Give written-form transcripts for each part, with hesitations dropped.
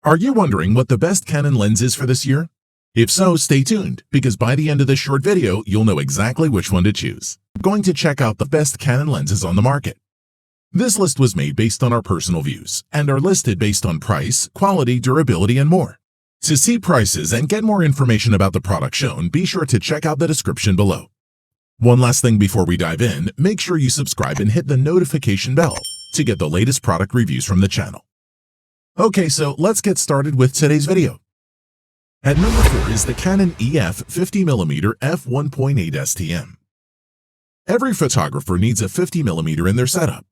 Are you wondering what the best Canon lens is for this year? If so, stay tuned, because by the end of this short video, you'll know exactly which one to choose. We're going to check out the best Canon lenses on the market. This list was made based on our personal views, and are listed based on price, quality, durability, and more. To see prices and get more information about the product shown, be sure to check out the description below. One last thing before we dive in, make sure you subscribe and hit the notification bell to get the latest product reviews from the channel. Okay, so let's get started with today's video. At number 4 is the Canon EF 50mm f1.8 STM. Every photographer needs a 50mm in their setup.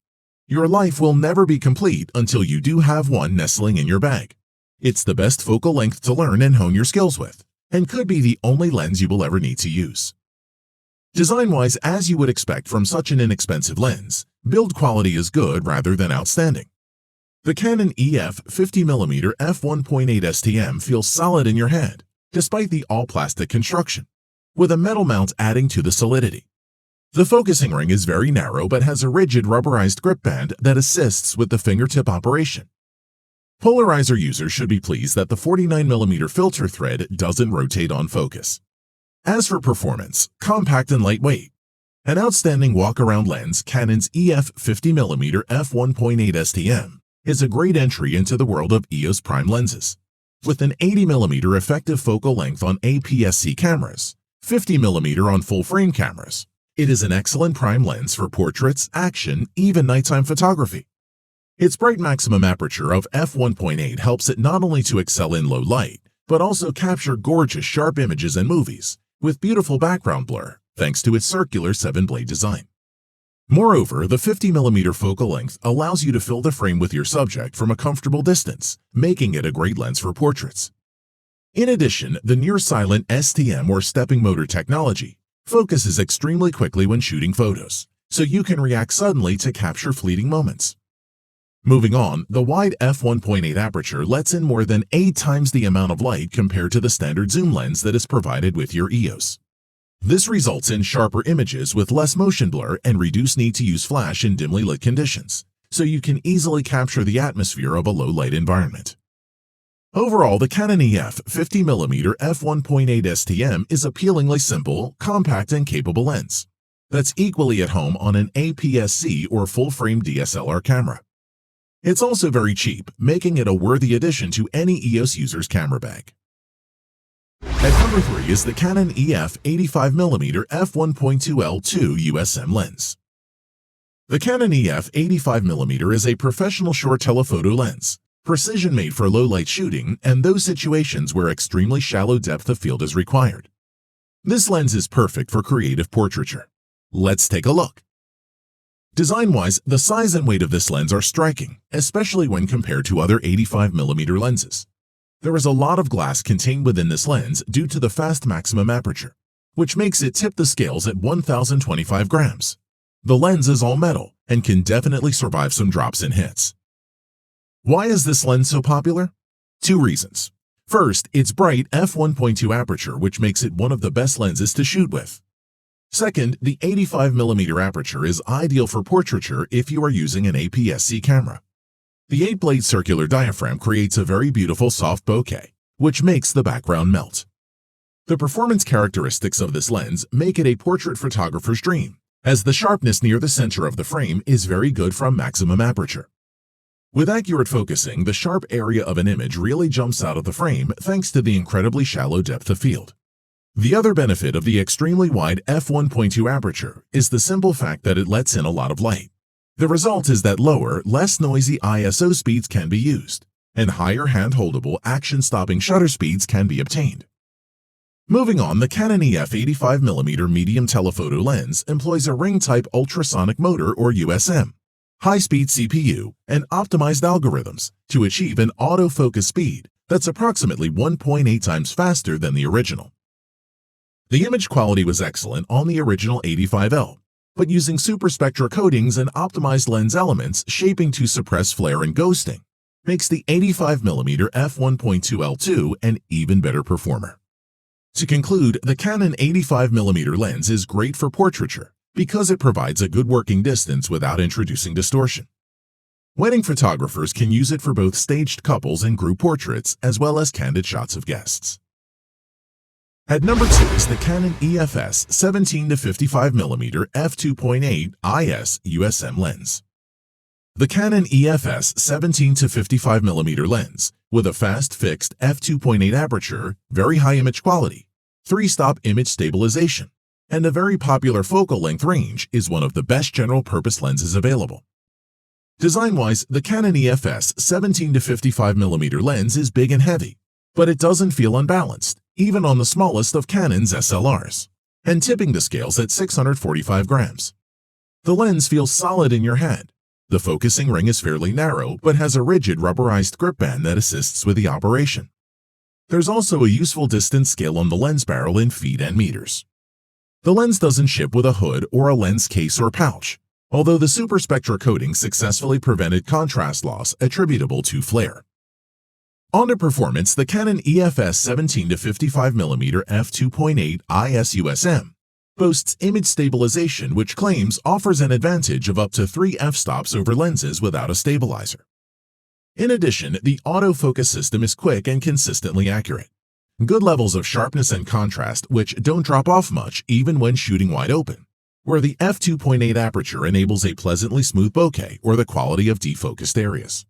Your life will never be complete until you do have one nestling in your bag. It's the best focal length to learn and hone your skills with, and could be the only lens you will ever need to use. Design-wise, as you would expect from such an inexpensive lens, build quality is good rather than outstanding. The Canon EF 50mm f1.8 STM feels solid in your hand, despite the all-plastic construction, with a metal mount adding to the solidity. The focusing ring is very narrow but has a rigid rubberized grip band that assists with the fingertip operation. Polarizer users should be pleased that the 49mm filter thread doesn't rotate on focus. As for performance, compact and lightweight. An outstanding walk-around lens, Canon's EF 50mm f1.8 STM is a great entry into the world of EOS prime lenses. With an 80mm effective focal length on APS-C cameras, 50mm on full-frame cameras, it is an excellent prime lens for portraits, action, even nighttime photography. Its bright maximum aperture of f1.8 helps it not only to excel in low light, but also capture gorgeous sharp images in movies, with beautiful background blur, thanks to its circular 7-blade design. Moreover, the 50mm focal length allows you to fill the frame with your subject from a comfortable distance, making it a great lens for portraits. In addition, the near-silent STM or stepping motor technology focuses extremely quickly when shooting photos, so you can react suddenly to capture fleeting moments. Moving on, the wide f1.8 aperture lets in more than 8 times the amount of light compared to the standard zoom lens that is provided with your EOS. This results in sharper images with less motion blur and reduced need to use flash in dimly lit conditions, so you can easily capture the atmosphere of a low-light environment. Overall, the Canon EF 50mm f1.8 STM is appealingly simple, compact, and capable lens that's equally at home on an APS-C or full-frame DSLR camera. It's also very cheap, making it a worthy addition to any EOS user's camera bag. At number 3 is the Canon EF 85mm f1.2L2 USM lens. The Canon EF 85mm is a professional short telephoto lens, precision-made for low-light shooting and those situations where extremely shallow depth of field is required. This lens is perfect for creative portraiture. Let's take a look. Design-wise, the size and weight of this lens are striking, especially when compared to other 85mm lenses. There is a lot of glass contained within this lens due to the fast maximum aperture, which makes it tip the scales at 1,025 grams. The lens is all metal and can definitely survive some drops and hits. Why is this lens so popular? 2 reasons. First, its bright f1.2 aperture, which makes it one of the best lenses to shoot with. Second, the 85mm aperture is ideal for portraiture if you are using an APS-C camera. The 8-blade circular diaphragm creates a very beautiful soft bokeh, which makes the background melt. The performance characteristics of this lens make it a portrait photographer's dream, as the sharpness near the center of the frame is very good from maximum aperture. With accurate focusing, the sharp area of an image really jumps out of the frame thanks to the incredibly shallow depth of field. The other benefit of the extremely wide f1.2 aperture is the simple fact that it lets in a lot of light. The result is that lower, less noisy ISO speeds can be used, and higher hand-holdable action-stopping shutter speeds can be obtained. Moving on, the Canon EF 85mm medium telephoto lens employs a ring-type ultrasonic motor or USM, high-speed CPU, and optimized algorithms to achieve an autofocus speed that's approximately 1.8 times faster than the original. The image quality was excellent on the original 85L, but using superspectra coatings and optimized lens elements shaping to suppress flare and ghosting makes the 85mm f1.2L2 an even better performer. To conclude, the Canon 85mm lens is great for portraiture because it provides a good working distance without introducing distortion. Wedding photographers can use it for both staged couples and group portraits, as well as candid shots of guests. At number 2 is the Canon EFS 17-55mm f2.8 IS USM lens. The Canon EFS 17-55mm lens, with a fast fixed f2.8 aperture, very high image quality, 3-stop image stabilization, and a very popular focal length range, is one of the best general-purpose lenses available. Design-wise, the Canon EFS 17-55mm lens is big and heavy, but it doesn't feel unbalanced, even on the smallest of Canon's SLRs, and tipping the scales at 645 grams. The lens feels solid in your hand. The focusing ring is fairly narrow, but has a rigid rubberized grip band that assists with the operation. There's also a useful distance scale on the lens barrel in feet and meters. The lens doesn't ship with a hood or a lens case or pouch, although the Superspectra coating successfully prevented contrast loss attributable to flare. On to performance, the Canon EFS 17-55mm f2.8 IS USM boasts image stabilization, which claims offers an advantage of up to 3 f-stops over lenses without a stabilizer. In addition, the autofocus system is quick and consistently accurate. Good levels of sharpness and contrast, which don't drop off much even when shooting wide open, where the f2.8 aperture enables a pleasantly smooth bokeh or the quality of defocused areas.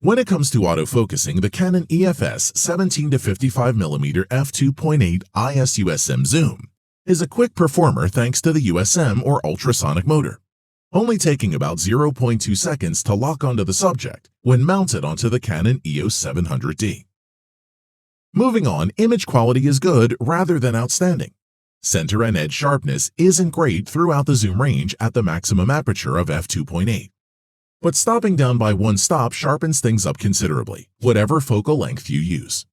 When it comes to autofocusing, the Canon EFS 17-55mm f2.8 IS USM zoom is a quick performer thanks to the USM or ultrasonic motor, only taking about 0.2 seconds to lock onto the subject when mounted onto the Canon EOS 700D. Moving on, image quality is good rather than outstanding. Center and edge sharpness isn't great throughout the zoom range at the maximum aperture of f2.8. But stopping down by 1 stop sharpens things up considerably, whatever focal length you use.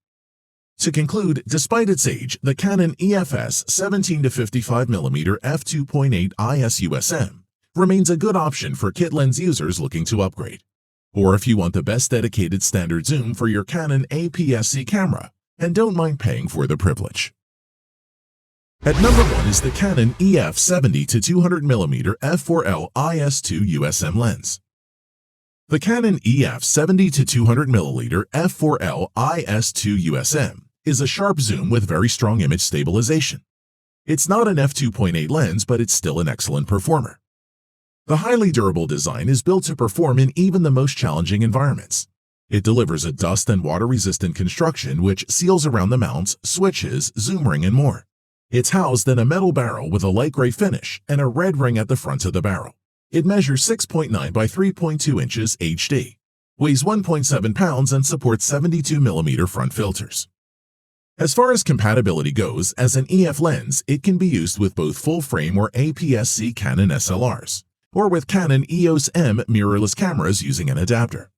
To conclude, despite its age, the Canon EFS 17-55mm f2.8 IS USM remains a good option for kit lens users looking to upgrade, or if you want the best dedicated standard zoom for your Canon APS-C camera and don't mind paying for the privilege. At number 1 is the Canon EF 70-200mm f4L IS2 USM lens. The Canon EF 70-200mm f4L IS2 USM is a sharp zoom with very strong image stabilization. It's not an f2.8 lens, but it's still an excellent performer. The highly durable design is built to perform in even the most challenging environments. It delivers a dust and water-resistant construction which seals around the mounts, switches, zoom ring, and more. It's housed in a metal barrel with a light gray finish and a red ring at the front of the barrel. It measures 6.9 by 3.2 inches HD, weighs 1.7 pounds, and supports 72mm front filters. As far as compatibility goes, as an EF lens, it can be used with both full-frame or APS-C Canon SLRs, or with Canon EOS M mirrorless cameras using an adapter.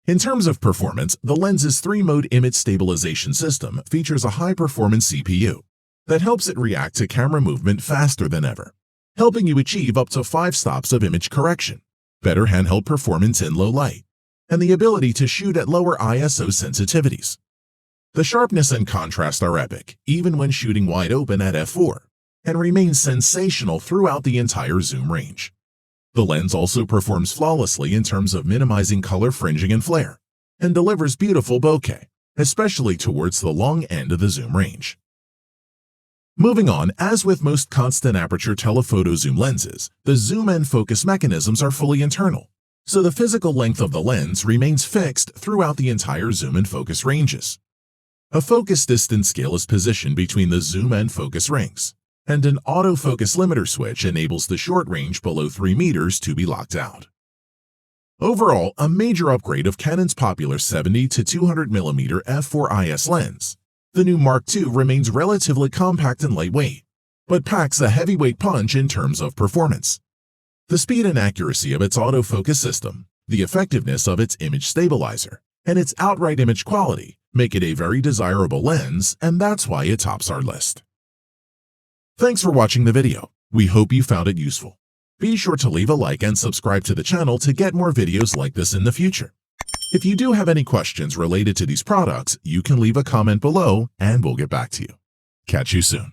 In terms of performance, the lens's 3-mode image stabilization system features a high-performance CPU that helps it react to camera movement faster than ever, helping you achieve up to 5 stops of image correction, better handheld performance in low light, and the ability to shoot at lower ISO sensitivities. The sharpness and contrast are epic, even when shooting wide open at f4, and remains sensational throughout the entire zoom range. The lens also performs flawlessly in terms of minimizing color fringing and flare, and delivers beautiful bokeh, especially towards the long end of the zoom range. Moving on, as with most constant aperture telephoto zoom lenses, the zoom and focus mechanisms are fully internal, so the physical length of the lens remains fixed throughout the entire zoom and focus ranges. A focus distance scale is positioned between the zoom and focus rings, and an autofocus limiter switch enables the short range below 3 meters to be locked out. Overall, a major upgrade of Canon's popular 70-200mm f4 IS lens, the new Mark II remains relatively compact and lightweight, but packs a heavyweight punch in terms of performance. The speed and accuracy of its autofocus system, the effectiveness of its image stabilizer, and its outright image quality make it a very desirable lens, and that's why it tops our list. Thanks for watching the video. We hope you found it useful. Be sure to leave a like and subscribe to the channel to get more videos like this in the future. If you do have any questions related to these products, you can leave a comment below and we'll get back to you. Catch you soon.